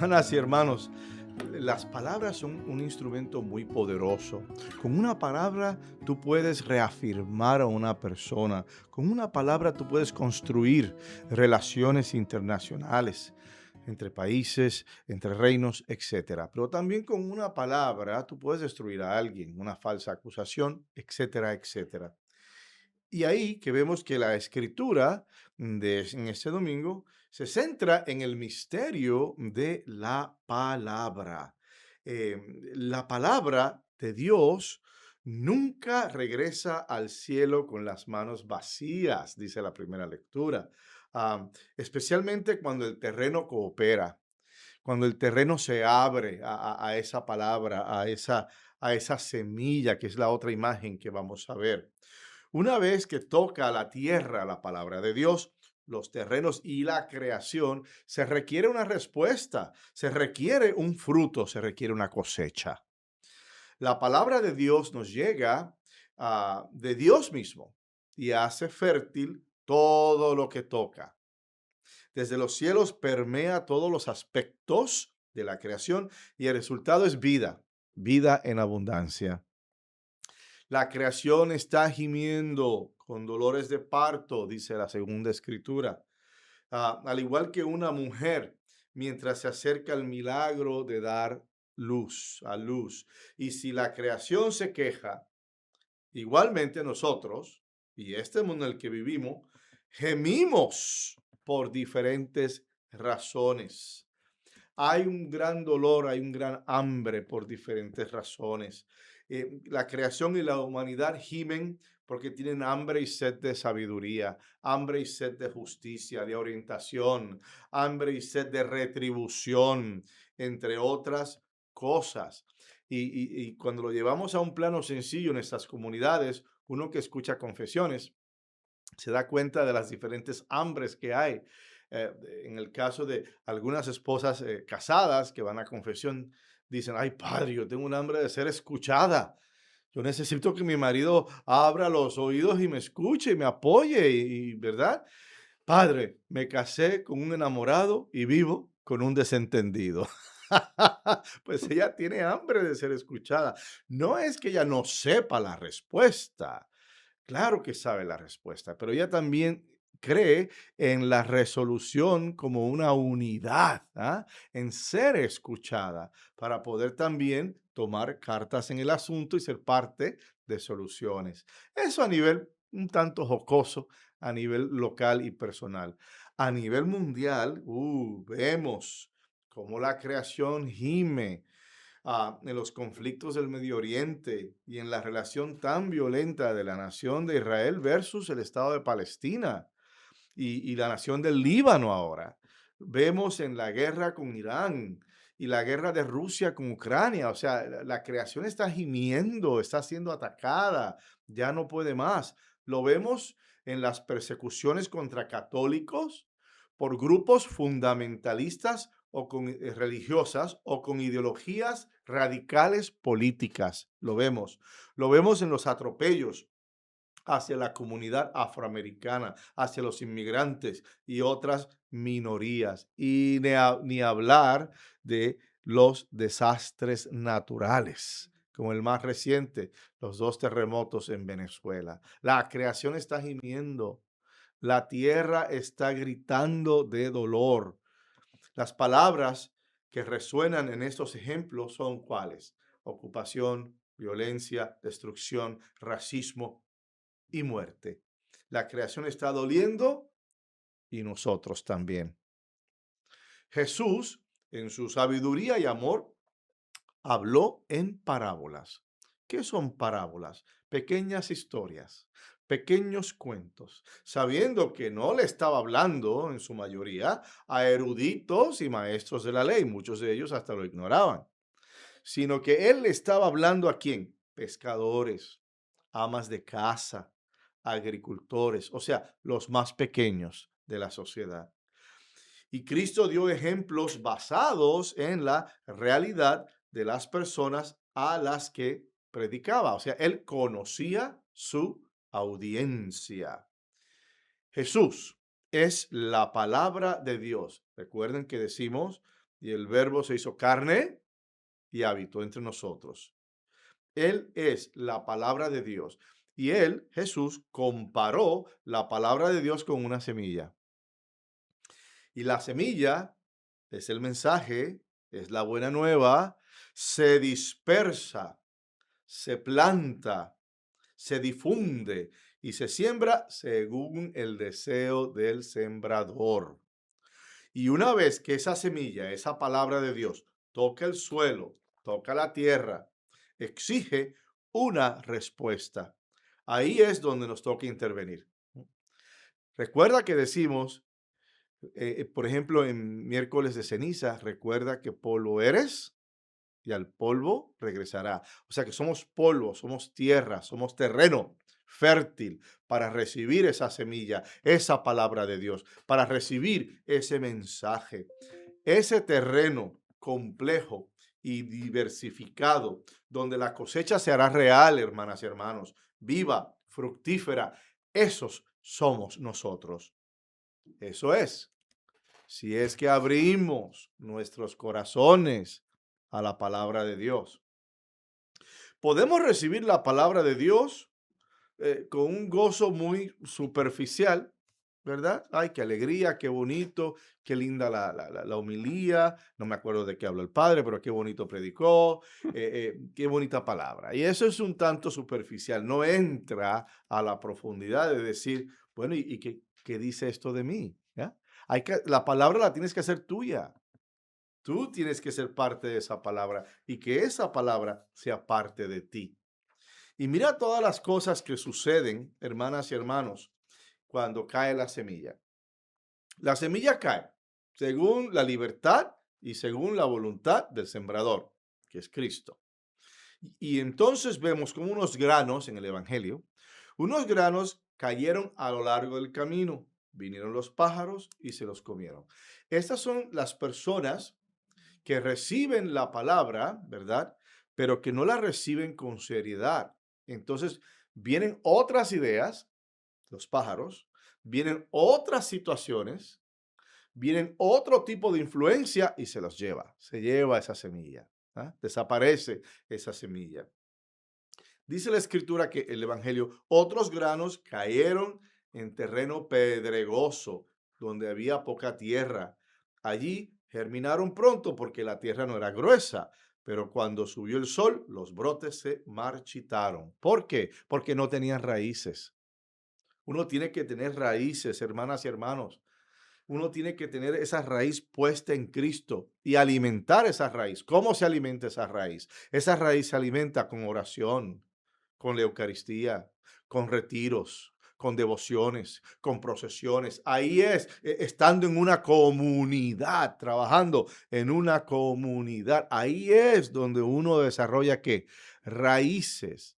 Hermanas y hermanos, las palabras son un instrumento muy poderoso. Con una palabra tú puedes reafirmar a una persona. Con una palabra tú puedes construir relaciones internacionales entre países, entre reinos, etcétera. Pero también con una palabra tú puedes destruir a alguien, una falsa acusación, etcétera, etcétera. Y ahí que vemos que la escritura en este domingo se centra en el misterio de la palabra. Eh, la palabra de Dios nunca regresa al cielo con las manos vacías, dice la primera lectura. Especialmente cuando el terreno coopera, cuando el terreno se abre a esa palabra, a esa semilla, que es la otra imagen que vamos a ver. Una vez que toca la tierra la palabra de Dios, los terrenos y la creación, se requiere una respuesta, se requiere un fruto, se requiere una cosecha. La palabra de Dios nos llega de Dios mismo y hace fértil todo lo que toca. Desde los cielos permea todos los aspectos de la creación y el resultado es vida, vida en abundancia. La creación está gimiendo con dolores de parto, dice la segunda escritura. Al igual que una mujer, mientras se acerca el milagro de dar luz, a luz. Y si la creación se queja, igualmente nosotros, y este mundo en el que vivimos, gemimos por diferentes razones. Hay un gran dolor, hay un gran hambre por diferentes razones. La creación y la humanidad gimen porque tienen hambre y sed de sabiduría, hambre y sed de justicia, de orientación, hambre y sed de retribución, entre otras cosas. Y cuando lo llevamos a un plano sencillo en estas comunidades, uno que escucha confesiones, se da cuenta de las diferentes hambres que hay. Eh, en el caso de algunas esposas casadas que van a confesión, dicen, ay padre, yo tengo un hambre de ser escuchada. Yo necesito que mi marido abra los oídos y me escuche y me apoye, ¿verdad? Padre, me casé con un enamorado y vivo con un desentendido. Pues ella tiene hambre de ser escuchada. No es que ella no sepa la respuesta. Claro que sabe la respuesta, pero ella también cree en la resolución como una unidad, en ser escuchada para poder también tomar cartas en el asunto y ser parte de soluciones. Eso a nivel un tanto jocoso, a nivel local y personal. A nivel mundial, vemos cómo la creación gime en los conflictos del Medio Oriente y en la relación tan violenta de la nación de Israel versus el Estado de Palestina y la nación del Líbano ahora. Vemos en la guerra con Irán y la guerra de Rusia con Ucrania. O sea, la creación está gimiendo, está siendo atacada, ya no puede más. Lo vemos en las persecuciones contra católicos por grupos fundamentalistas o religiosas o con ideologías radicales políticas. Lo vemos. Lo vemos en los atropellos hacia la comunidad afroamericana, hacia los inmigrantes y otras minorías. Y ni hablar de los desastres naturales, como el más reciente, los dos terremotos en Venezuela. La creación está gimiendo, la tierra está gritando de dolor. Las palabras que resuenan en estos ejemplos son cuáles: ocupación, violencia, destrucción, racismo y muerte. La creación está doliendo y nosotros también. Jesús, en su sabiduría y amor, habló en parábolas. ¿Qué son parábolas? Pequeñas historias, pequeños cuentos, sabiendo que no le estaba hablando en su mayoría a eruditos y maestros de la ley, muchos de ellos hasta lo ignoraban, sino que él le estaba hablando a quién: pescadores, amas de casa, agricultores, o sea, los más pequeños de la sociedad. Y Cristo dio ejemplos basados en la realidad de las personas a las que predicaba. O sea, él conocía su audiencia. Jesús es la palabra de Dios. Recuerden que decimos y el Verbo se hizo carne y habitó entre nosotros. Él es la palabra de Dios. Y él, Jesús, comparó la palabra de Dios con una semilla. Y la semilla es el mensaje, es la buena nueva, se dispersa, se planta, se difunde y se siembra según el deseo del sembrador. Y una vez que esa semilla, esa palabra de Dios, toca el suelo, toca la tierra, exige una respuesta. Ahí es donde nos toca intervenir. Recuerda que decimos, por ejemplo, en miércoles de ceniza, recuerda que polvo eres y al polvo regresará. O sea que somos polvo, somos tierra, somos terreno fértil para recibir esa semilla, esa palabra de Dios, para recibir ese mensaje. Ese terreno complejo y diversificado, donde la cosecha se hará real, hermanas y hermanos, viva, fructífera, esos somos nosotros. Eso es, si es que abrimos nuestros corazones a la palabra de Dios. Podemos recibir la palabra de Dios con un gozo muy superficial, ¿verdad? Ay, qué alegría, qué bonito, qué linda la homilía. No me acuerdo de qué habló el padre, pero qué bonito predicó, qué bonita palabra. Y eso es un tanto superficial, no entra a la profundidad de decir, bueno, ¿y qué dice esto de mí? ¿Ya? La palabra la tienes que hacer tuya. Tú tienes que ser parte de esa palabra y que esa palabra sea parte de ti. Y mira todas las cosas que suceden, hermanas y hermanos, cuando cae la semilla. La semilla cae según la libertad y según la voluntad del sembrador, que es Cristo. Y entonces vemos como unos granos en el Evangelio, unos granos cayeron a lo largo del camino, vinieron los pájaros y se los comieron. Estas son las personas que reciben la palabra, ¿verdad? Pero que no la reciben con seriedad. Entonces vienen otras ideas, los pájaros, vienen otras situaciones, vienen otro tipo de influencia y se los lleva, se lleva esa semilla, ¿ah? Desaparece esa semilla. Dice la escritura que el evangelio, otros granos cayeron en terreno pedregoso, donde había poca tierra. Allí germinaron pronto porque la tierra no era gruesa, pero cuando subió el sol, los brotes se marchitaron. ¿Por qué? Porque no tenían raíces. Uno tiene que tener raíces, hermanas y hermanos. Uno tiene que tener esa raíz puesta en Cristo y alimentar esa raíz. ¿Cómo se alimenta esa raíz? Esa raíz se alimenta con oración, con la Eucaristía, con retiros, con devociones, con procesiones. Ahí es, estando en una comunidad, trabajando en una comunidad. Ahí es donde uno desarrolla ¿qué? Raíces.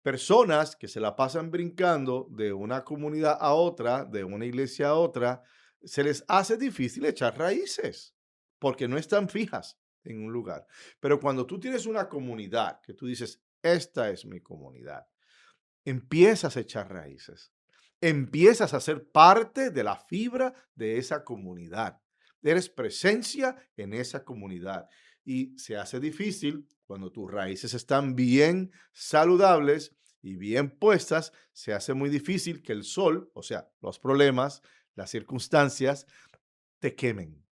Personas que se la pasan brincando de una comunidad a otra, de una iglesia a otra, se les hace difícil echar raíces porque no están fijas en un lugar. Pero cuando tú tienes una comunidad que tú dices, esta es mi comunidad, empiezas a echar raíces, empiezas a ser parte de la fibra de esa comunidad. Eres presencia en esa comunidad y se hace difícil cuando tus raíces están bien saludables y bien puestas, se hace muy difícil que el sol, o sea, los problemas, las circunstancias, te quemen.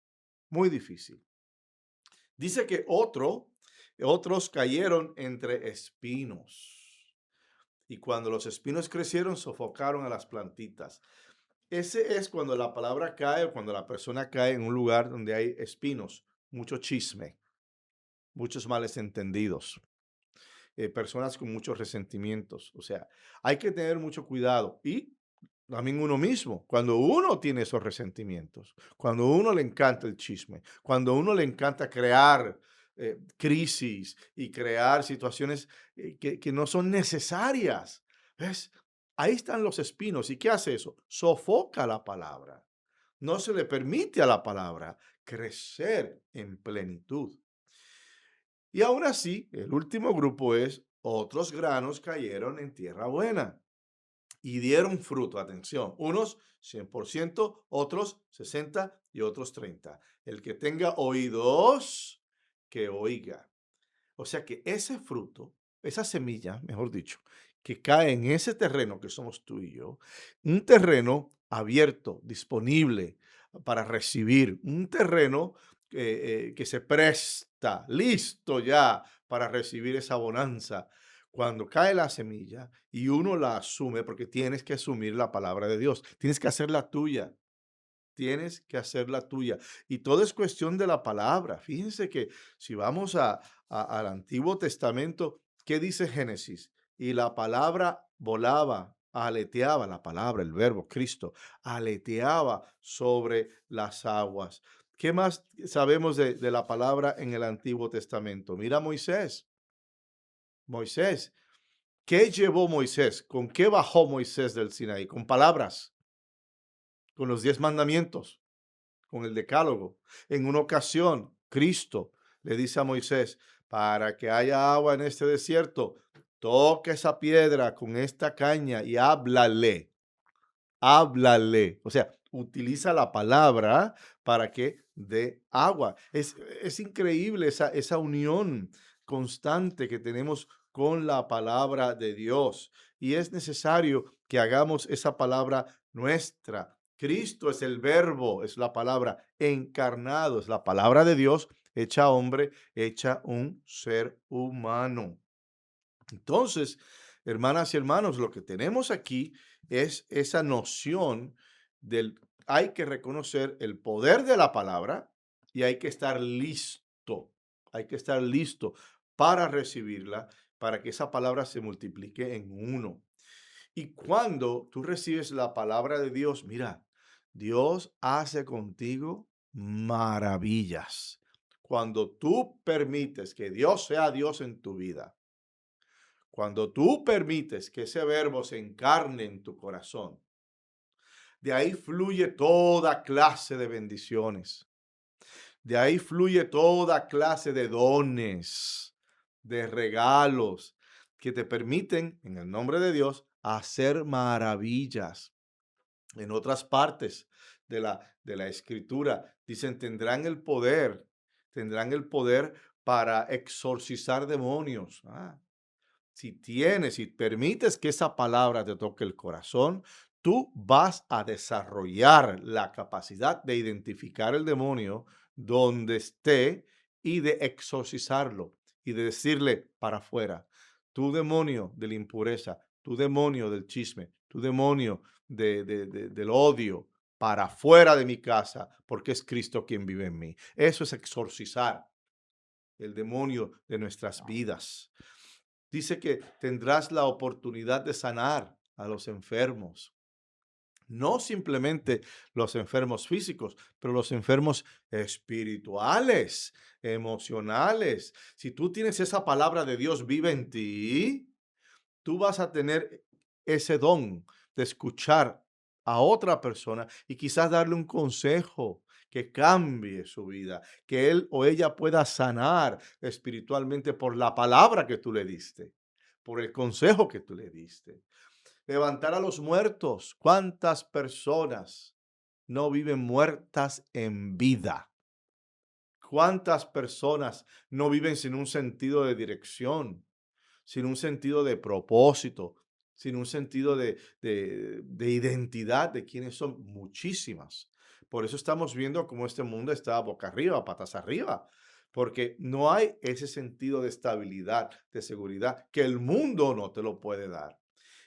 Muy difícil. Dice que otros cayeron entre espinos. Y cuando los espinos crecieron, sofocaron a las plantitas. Ese es cuando la palabra cae o cuando la persona cae en un lugar donde hay espinos, mucho chisme, muchos males entendidos, personas con muchos resentimientos. O sea, hay que tener mucho cuidado y también uno mismo, cuando uno tiene esos resentimientos, cuando uno le encanta el chisme, cuando uno le encanta crear crisis y crear situaciones que no son necesarias. ¿Ves? Ahí están los espinos. ¿Y qué hace eso? Sofoca la palabra. No se le permite a la palabra crecer en plenitud. Y aún así, el último grupo es, otros granos cayeron en tierra buena y dieron fruto. Atención, unos 100%, otros 60 Y otros 30. El que tenga oídos, que oiga. O sea que ese fruto, esa semilla, mejor dicho, que cae en ese terreno que somos tú y yo, un terreno abierto, disponible para recibir, un terreno que se presta, listo ya para recibir esa bonanza. Cuando cae la semilla y uno la asume, porque tienes que asumir la palabra de Dios, tienes que hacerla tuya. Tienes que hacerla tuya. Y todo es cuestión de la palabra. Fíjense que si vamos al Antiguo Testamento, ¿qué dice Génesis? Y la palabra volaba, aleteaba, la palabra, el verbo, Cristo, aleteaba sobre las aguas. ¿Qué más sabemos de la palabra en el Antiguo Testamento? Mira Moisés. Moisés. ¿Qué llevó Moisés? ¿Con qué bajó Moisés del Sinaí? Con palabras, con los 10 mandamientos, con el decálogo. En una ocasión, Cristo le dice a Moisés, para que haya agua en este desierto, toca esa piedra con esta caña y háblale, háblale. O sea, utiliza la palabra para que dé agua. Es increíble esa unión constante que tenemos con la palabra de Dios. Y es necesario que hagamos esa palabra nuestra. Cristo es el verbo, es la palabra encarnado, es la palabra de Dios hecha hombre, hecha un ser humano. Entonces, hermanas y hermanos, lo que tenemos aquí es esa noción del, hay que reconocer el poder de la palabra y hay que estar listo para recibirla, para que esa palabra se multiplique en uno. Y cuando tú recibes la palabra de Dios, mira, Dios hace contigo maravillas. Cuando tú permites que Dios sea Dios en tu vida, cuando tú permites que ese verbo se encarne en tu corazón, de ahí fluye toda clase de bendiciones. De ahí fluye toda clase de dones, de regalos que te permiten, en el nombre de Dios, hacer maravillas. En otras partes de la escritura dicen, tendrán el poder para exorcizar demonios. Si permites que esa palabra te toque el corazón, tú vas a desarrollar la capacidad de identificar el demonio donde esté y de exorcizarlo y de decirle para afuera, tu demonio de la impureza, tu demonio del chisme, tu demonio del odio, para afuera de mi casa, porque es Cristo quien vive en mí. Eso es exorcizar el demonio de nuestras vidas. Dice que tendrás la oportunidad de sanar a los enfermos. No simplemente los enfermos físicos, pero los enfermos espirituales, emocionales. Si tú tienes esa palabra de Dios viva en ti, tú vas a tener ese don de escuchar a otra persona y quizás darle un consejo que cambie su vida, que él o ella pueda sanar espiritualmente por la palabra que tú le diste, por el consejo que tú le diste. Levantar a los muertos. ¿Cuántas personas no viven muertas en vida? ¿Cuántas personas no viven sin un sentido de dirección, sin un sentido de propósito, sin un sentido de identidad de quiénes son? Muchísimas. Por eso estamos viendo cómo este mundo está boca arriba, patas arriba, porque no hay ese sentido de estabilidad, de seguridad, que el mundo no te lo puede dar.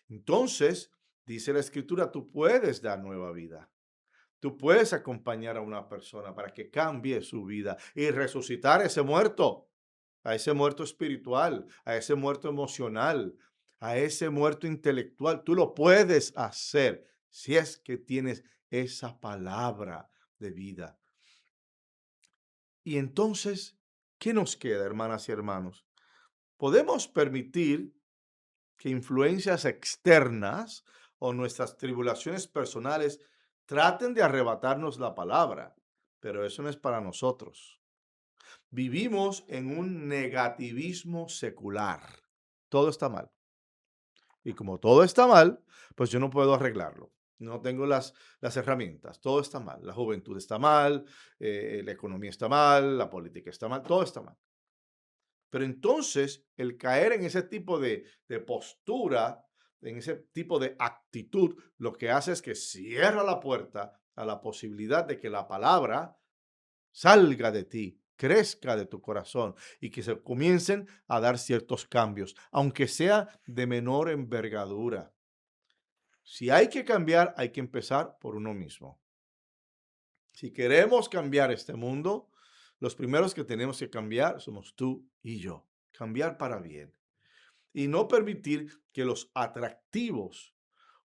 Entonces, dice la escritura, tú puedes dar nueva vida. Tú puedes acompañar a una persona para que cambie su vida y resucitar a ese muerto espiritual, a ese muerto emocional, a ese muerto intelectual. Tú lo puedes hacer si es que tienes esa palabra de vida. Y entonces, ¿qué nos queda, hermanas y hermanos? Podemos permitir que influencias externas o nuestras tribulaciones personales traten de arrebatarnos la palabra, pero eso no es para nosotros. Vivimos en un negativismo secular. Todo está mal. Y como todo está mal, pues yo no puedo arreglarlo. no tengo las herramientas, todo está mal, la juventud está mal, la economía está mal, la política está mal, todo está mal. Pero entonces el caer en ese tipo de postura, en ese tipo de actitud, lo que hace es que cierra la puerta a la posibilidad de que la palabra salga de ti, crezca de tu corazón y que se comiencen a dar ciertos cambios, aunque sea de menor envergadura. Si hay que cambiar, hay que empezar por uno mismo. Si queremos cambiar este mundo, los primeros que tenemos que cambiar somos tú y yo. Cambiar para bien. Y no permitir que los atractivos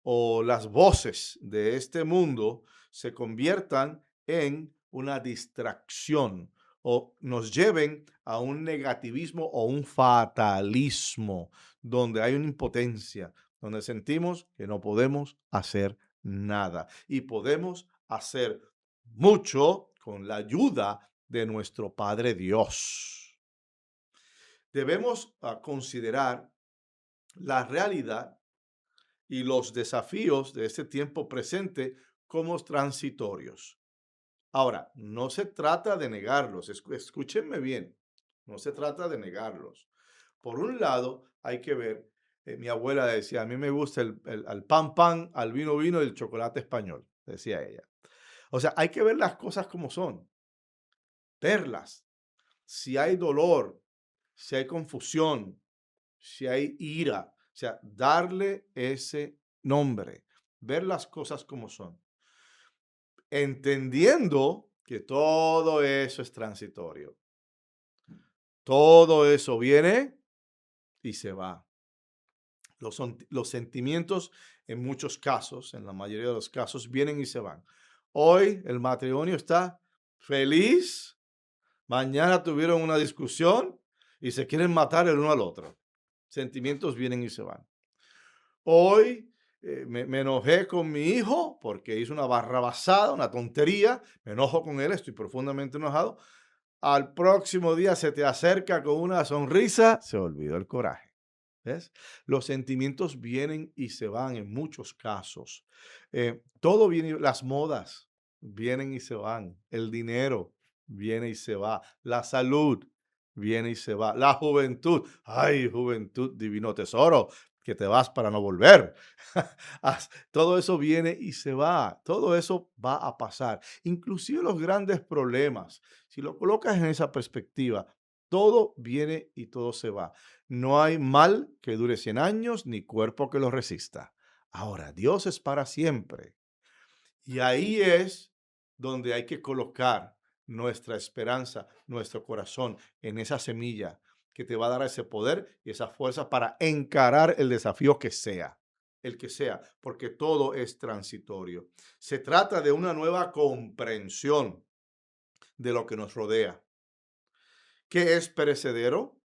o las voces de este mundo se conviertan en una distracción o nos lleven a un negativismo o un fatalismo, donde hay una impotencia, donde sentimos que no podemos hacer nada y podemos hacer mucho con la ayuda de nuestro Padre Dios. Debemos considerar la realidad y los desafíos de este tiempo presente como transitorios. Ahora, no se trata de negarlos, escúchenme bien, no se trata de negarlos. Por un lado, hay que ver, mi abuela decía, a mí me gusta al pan pan, al vino vino y el chocolate español, decía ella. O sea, hay que ver las cosas como son, verlas. Si hay dolor, si hay confusión, si hay ira, o sea, darle ese nombre, ver las cosas como son, entendiendo que todo eso es transitorio. Todo eso viene y se va. Los sentimientos en muchos casos, en la mayoría de los casos, vienen y se van. Hoy el matrimonio está feliz, mañana tuvieron una discusión y se quieren matar el uno al otro. Sentimientos vienen y se van. Hoy me enojé con mi hijo porque hizo una barrabasada, una tontería. Me enojo con él, estoy profundamente enojado. Al próximo día se te acerca con una sonrisa, se olvidó el coraje. ¿Ves? Los sentimientos vienen y se van en muchos casos. Todo viene, las modas vienen y se van. El dinero viene y se va. La salud viene y se va. La juventud, ay, juventud, divino tesoro, que te vas para no volver. Todo eso viene y se va. Todo eso va a pasar. Inclusive los grandes problemas. Si lo colocas en esa perspectiva, todo viene y todo se va. No hay mal que dure 100 años, ni cuerpo que lo resista. Ahora, Dios es para siempre. Y ahí es donde hay que colocar nuestra esperanza, nuestro corazón en esa semilla que te va a dar ese poder y esa fuerza para encarar el desafío que sea, el que sea, porque todo es transitorio. Se trata de una nueva comprensión de lo que nos rodea. ¿Qué es perecedero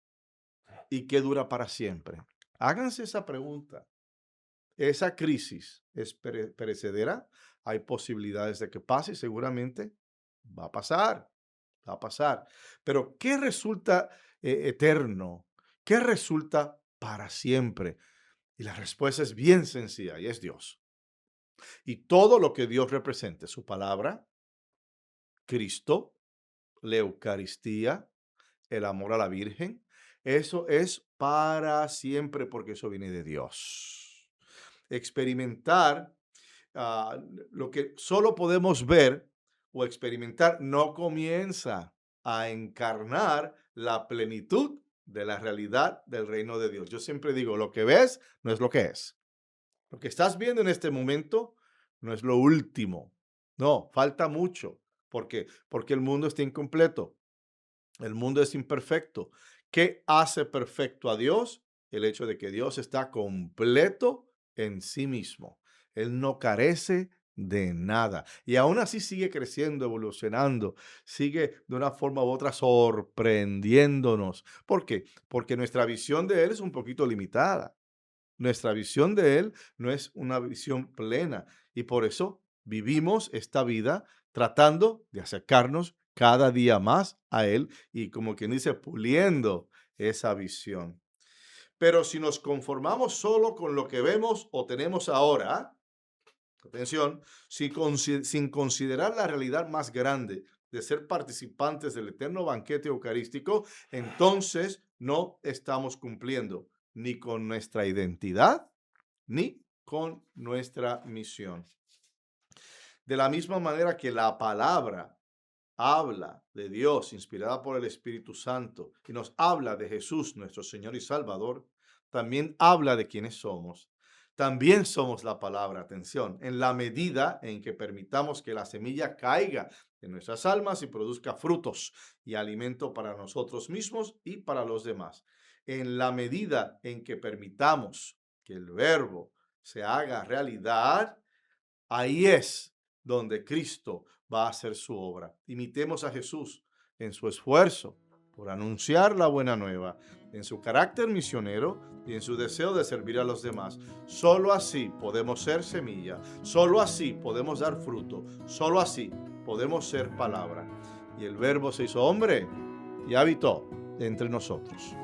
y qué dura para siempre? Háganse esa pregunta. ¿Esa crisis es perecedera? Hay posibilidades de que pase y seguramente va a pasar, va a pasar. Pero ¿qué resulta eterno? ¿Qué resulta para siempre? Y la respuesta es bien sencilla y es Dios. Y todo lo que Dios represente, su palabra, Cristo, la Eucaristía, el amor a la Virgen, eso es para siempre porque eso viene de Dios. Experimentar ah, lo que solo podemos ver o experimentar no comienza a encarnar la plenitud de la realidad del reino de Dios. Yo siempre digo, lo que ves no es lo que es. Lo que estás viendo en este momento no es lo último. No, falta mucho. ¿Por qué? Porque el mundo está incompleto. El mundo es imperfecto. ¿Qué hace perfecto a Dios? El hecho de que Dios está completo en sí mismo. Él no carece de nada. Y aún así sigue creciendo, evolucionando, sigue de una forma u otra sorprendiéndonos. ¿Por qué? Porque nuestra visión de Él es un poquito limitada. Nuestra visión de Él no es una visión plena y por eso vivimos esta vida tratando de acercarnos cada día más a Él y como quien dice, puliendo esa visión. Pero si nos conformamos solo con lo que vemos o tenemos ahora, atención, sin considerar la realidad más grande de ser participantes del eterno banquete eucarístico, entonces no estamos cumpliendo ni con nuestra identidad ni con nuestra misión. De la misma manera que la palabra habla de Dios, inspirada por el Espíritu Santo, y nos habla de Jesús, nuestro Señor y Salvador, también habla de quiénes somos. También somos la palabra, atención, en la medida en que permitamos que la semilla caiga en nuestras almas y produzca frutos y alimento para nosotros mismos y para los demás. En la medida en que permitamos que el verbo se haga realidad, ahí es donde Cristo va a hacer su obra. Imitemos a Jesús en su esfuerzo por anunciar la buena nueva, en su carácter misionero y en su deseo de servir a los demás. Solo así podemos ser semilla, solo así podemos dar fruto, solo así podemos ser palabra. Y el Verbo se hizo hombre y habitó entre nosotros.